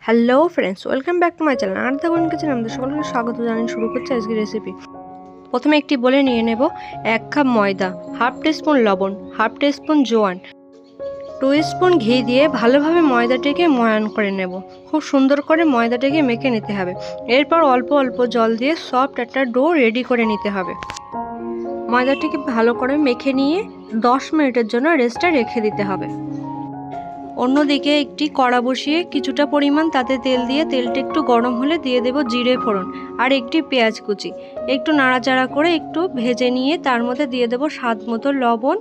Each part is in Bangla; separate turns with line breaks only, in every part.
Hello friends, welcome back to my channel. আর দেখুন কিচেন আমাদের সকলকে স্বাগত জানাই। শুরু করছি আজকের রেসিপি। প্রথমে একটি বলে নিয়ে নেব 1 কাপ ময়দা, হাফ টিস্পুন লবণ, হাফ টিস্পুন জোয়ান, 2 স্পুন ঘি দিয়ে ভালোভাবে ময়দাটিকে ময়ান করে নেব। খুব সুন্দর করে ময়দাটাকে মেখে নিতে হবে। এরপর অল্প অল্প জল দিয়ে সফট একটা ডো রেডি করে নিতে হবে। ময়দাটিকে ভালো করে মেখে নিয়ে 10 মিনিটের জন্য রেস্টে রেখে দিতে হবে। অন্যদিকে একটি কড়া বসিয়ে কিছুটা পরিমাণ তাতে তেল দিয়ে তেলটা একটু গরম হলে দিয়ে দেব জিরে ফোড়ন আর একটি পেঁয়াজ কুচি। একটু নাড়াচাড়া করে একটু ভেজে নিয়ে তার মধ্যে দিয়ে দেব স্বাদ মতো লবণ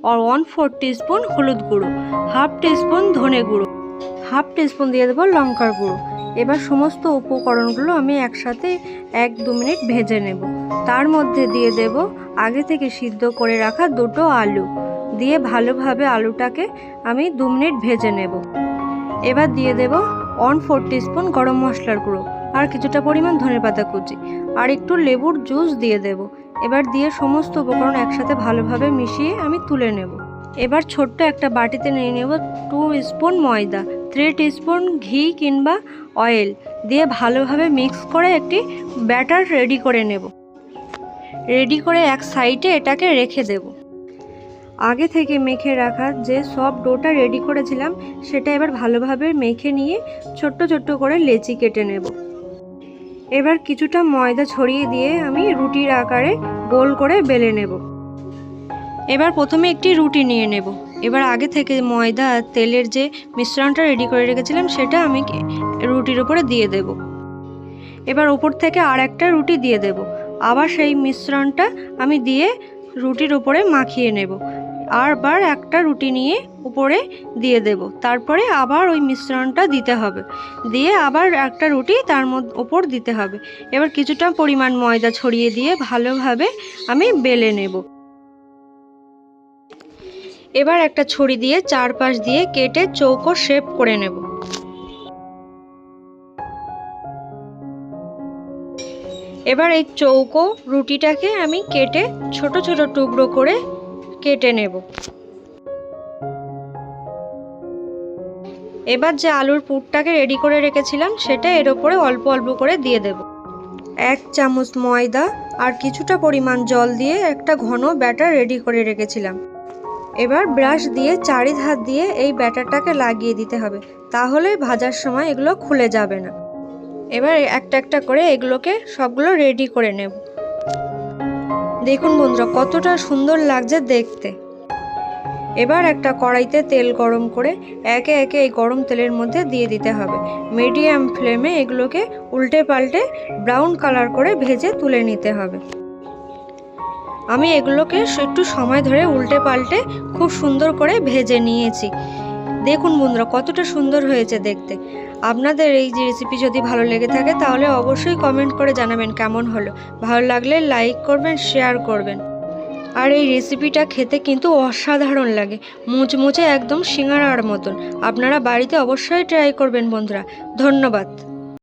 আর 1/4 টিস্পুন হলুদ গুঁড়ো, হাফ টিস্পুন ধনে গুঁড়ো, হাফ টিস্পুন দিয়ে দেবো লঙ্কার গুঁড়ো। এবার সমস্ত উপকরণগুলো আমি একসাথে 1-2 মিনিট ভেজে নেব। তার মধ্যে দিয়ে দেব আগে থেকে সিদ্ধ করে রাখা 2টো আলু দিয়ে ভালোভাবে আলুটাকে আমি 2 মিনিট ভেজে নেব। এবার দিয়ে দেব 1/4 টিস্পুন গরম মশলার গুঁড়ো আর কিছুটা পরিমাণ ধনেপাতা কুচি আর একটু লেবুর জুস দিয়ে দেব। এবার দিয়ে সমস্ত উপকরণ একসাথে ভালোভাবে মিশিয়ে আমি তুলে নেব। এবার ছোট্ট একটা বাটিতে নিয়ে নেব 2 স্পুন ময়দা, 3 টিস্পুন ঘি কিংবা অয়েল দিয়ে ভালোভাবে মিক্স করে একটি ব্যাটার রেডি করে নেব। রেডি করে এক সাইডে এটাকে রেখে দেব। আগে থেকে মেখে রাখা যে সব ডোটা রেডি করেছিলাম সেটা এবার ভালোভাবে মেখে নিয়ে ছোট্ট ছোট্ট করে লেচি কেটে নেব। এবার কিছুটা ময়দা ছড়িয়ে দিয়ে আমি রুটির আকারে গোল করে বেলে নেব। এবার প্রথমে একটি রুটি নিয়ে নেব। এবার আগে থেকে ময়দা আর তেলের যে মিশ্রণটা রেডি করে রেখেছিলাম সেটা আমি রুটির উপরে দিয়ে দেব। এবার উপর থেকে আর একটা রুটি দিয়ে দেব। আবার সেই মিশ্রণটা আমি দিয়ে রুটির উপরে মাখিয়ে নেব। আবার একটা রুটি নিয়ে উপরে দিয়ে দেব। তারপরে আবার ওই মিশ্রণটা দিতে হবে, দিয়ে আবার একটা রুটি তার উপর দিতে হবে। এবার কিছুটা পরিমাণ ময়দা ছড়িয়ে দিয়ে ভালোভাবে আমি বেলে নেব। এবার একটা ছুরি দিয়ে চারপাশ দিয়ে কেটে চৌকো শেপ করে নেব। এবার এই চৌকো রুটিটাকে আমি কেটে ছোট ছোট টুকরো করে কেটে নেব। এবার যে আলুর পুরটাকে রেডি করে রেখেছিলাম সেটা এর উপরে অল্প অল্প করে দিয়ে দেব। 1 চামচ ময়দা আর কিছুটা পরিমাণ জল দিয়ে একটা ঘন ব্যাটার রেডি করে রেখেছিলাম। এবার ব্রাশ দিয়ে চারিধার দিয়ে এই ব্যাটারটাকে লাগিয়ে দিতে হবে, তাহলে ভাজার সময় এগুলো খুলে যাবে না। এবার একটা একটা করে এগুলোকে সবগুলো রেডি করে নেব। দেখুন বন্ধুরা কতটা সুন্দর লাগছে দেখতে। এবার একটা কড়াইতে তেল গরম করে একে একে এই গরম তেলের মধ্যে দিয়ে দিতে হবে। মিডিয়াম ফ্লেমে এগুলোকে উল্টে পাল্টে ব্রাউন কালার করে ভেজে তুলে নিতে হবে। আমি এগুলোকে একটু সময় ধরে উল্টে পাল্টে খুব সুন্দর করে ভেজে নিয়েছি। দেখুন বন্ধুরা কতটা সুন্দর হয়েছে দেখতে। আপনাদের এই যে রেসিপি যদি ভালো লেগে থাকে তাহলে অবশ্যই কমেন্ট করে জানাবেন কেমন হলো। ভালো লাগলে লাইক করবেন, শেয়ার করবেন। আর এই রেসিপিটা খেতে কিন্তু অসাধারণ লাগে, মুচমুচে একদম সিঙ্গারার মতন। আপনারা বাড়িতে অবশ্যই ট্রাই করবেন বন্ধুরা। ধন্যবাদ।